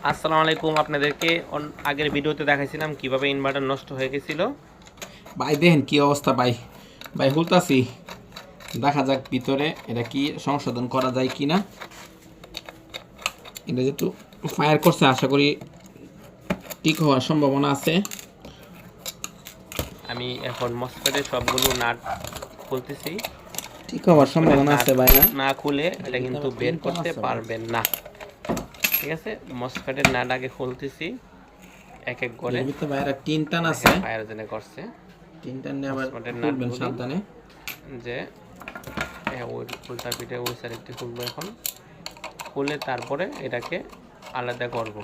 আসসালামু আলাইকুম। আপনাদেরকে আগের ভিডিওতে দেখাইছিলাম কিভাবে ইনভার্টার নষ্ট হয়ে গেছিল। ভাই দেখেন কি অবস্থা ভাই। ভাই হুলতাছি, দেখা যাক ভিতরে এটা কি সংশোধন করা যায় কি না। এটা যেহেতু ফায়ার করছে আশা করি ঠিক হওয়ার সম্ভাবনা আছে। আমি এখন মসফেটের সবগুলো নাট খুলতেছি। ঠিক হওয়ার মসফেটের সম্ভাবনা নাট আছে ভাই না। না খুলে এটা কিন্তু বের করতে পারবেন না, ঠিক আছে? মসফেটের নাট আগে খুলতেছি এক এক করে। এর ভিতরে ভাইরা টিন টান আছে, ফায়ার জেনে করছে টিন টান নিয়ে আবার মসফেটের খুলবেন নাটগুলি সাবধানে। যে ওই উল্টা পিঠে ওই সাইডটি খুলবো। এখন খুলে তারপরে এটাকে আলাদা করব।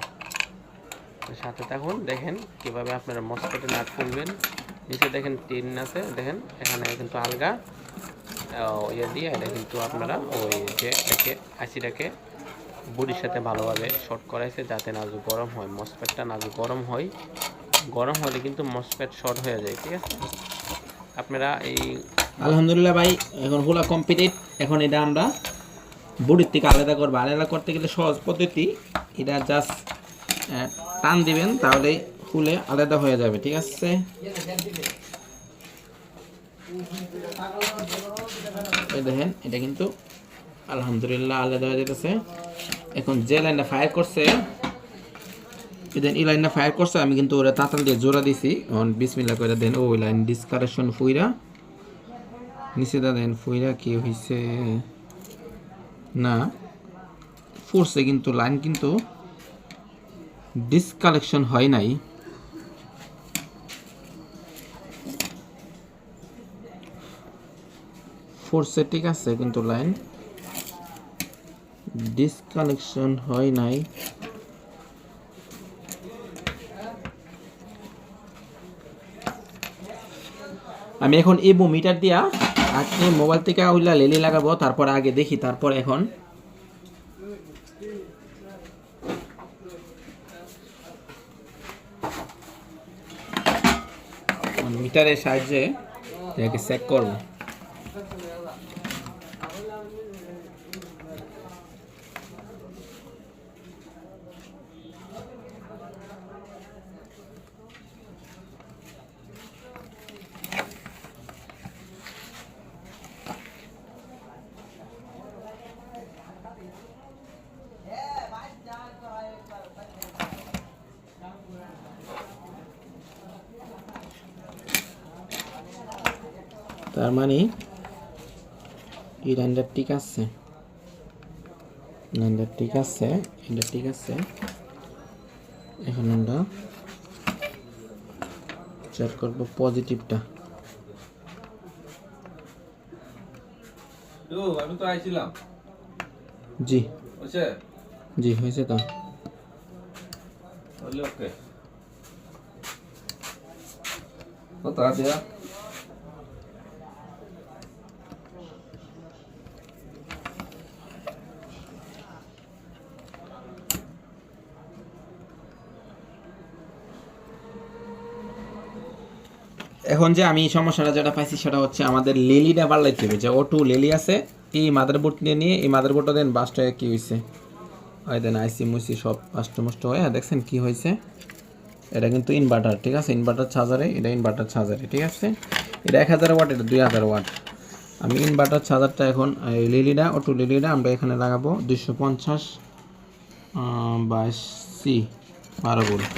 সাথে থাকুন, দেখেন কিভাবে আপনারা মসফেটের নাট খুলবেন। নিচে দেখেন টিন আছে, দেখেন এখানে কিন্তু আলগা ইয়ে দিয়ে এটা কিন্তু আপনারা ওই যে এটাকে আইসিটাকে বডির সাথে ভালোভাবে শর্ট করাইছে যাতে নাজু গরম হয়। মসফেটটা নাজু গরম হয়, গরম হলে কিন্তু মসফেট শর্ট হয়ে যায়, ঠিক আছে? আপনারা এই আলহামদুলিল্লাহ ভাই, এখন হুলা কমপ্লিট। এখন এটা আমরা বডির থেকে আলাদা করবো। আলাদা করতে গেলে সহজ পদ্ধতি, এটা জাস্ট টান দিবেন তাহলে খুলে আলাদা হয়ে যাবে, ঠিক আছে? এই দেখেন এটা কিন্তু আলহামদুলিল্লাহ আলাদা হয়ে যেতেছে। এখন যে লাইনটা ফায়ার করছে, এই লাইনটা ফায়ার করছে, আমি কিন্তু ওরা তাতাল দিয়ে জোড়া দিছি। এখন বিসমিল্লাহ করে দেন ওই লাইন ডিসকানেকশন ফুইরা নিচে দেন ফুইরা কি হয়েছে না ফুরছে, কিন্তু লাইন কিন্তু ডিসকানেকশন হয় নাই। ফোরসে ঠিক আছে, কিন্তু লাইন ডিসকানেকশন হয় নাই। আমি এখন এই মিটার দিয়া আজকে মোবাইল থেকে ওইলা লেলি লাগাবো, তারপর আগে দেখি, তারপর এখন মিটারের সাহায্যে এটাকে চেক করবো। তার মানে এই লাইনটা ঠিক আছে, লাইনটা ঠিক আছে, এটা ঠিক আছে। এখন আমরা চেক করবো পজিটিভটা। আমি তো আইছিলাম। জি হয়েছে? জি হয়েছে তো। ওকে, কত দেয়া? এখন যে আমি সমস্যাটা যেটা পাইছি সেটা হচ্ছে আমাদের লেলিটা পাল্টাইতে হবে। যে O2 লেলি আছে, এই মাদারবোর্ড নিয়ে এই মাদারবোর্ডটা দেন বাস্ট হয়ে কী হয়েছে, ওই দেন আইসি মুসি সব বাস্ট মস্ট হয়ে দেখছেন কি হয়েছে। এটা কিন্তু ইনভার্টার, ঠিক আছে? ইনভার্টার চার্জারে, এটা ইনভার্টার চার্জারে, ঠিক আছে? এটা 1000 ওয়াট, এটা 2000 ওয়াট। আমি ইনভার্টার চার্জারটা এখন এই লেলিটা O2 লেলিটা আমরা এখানে লাগাবো 250 22 12 ভোল্ট,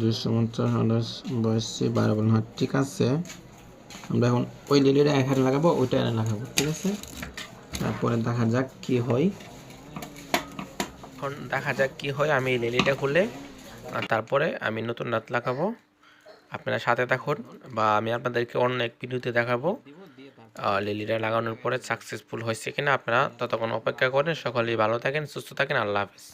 250 22 12 ভোল্ট। হ্যাঁ ঠিক আছে, আমরা এখন ওই লেলিটা এখানে লাগাবো, ওইটা এখানে লাগাবো, ঠিক আছে? তারপরে দেখা যাক কি হয়। এখন দেখা যাক কি হয়। আমি এই লেলিটা খুলে তারপরে আমি নতুন নাট লাগাবো। আপনারা সাথে থাকুন, বা আমি আপনাদেরকে অন্য এক ভিডিওতে দেখাবো লেলিটা লাগানোর পরে সাকসেসফুল হয়েছে কিনা। আপনারা ততক্ষণ অপেক্ষা করেন। সকলেই ভালো থাকেন, সুস্থ থাকেন। আল্লাহ হাফেজ।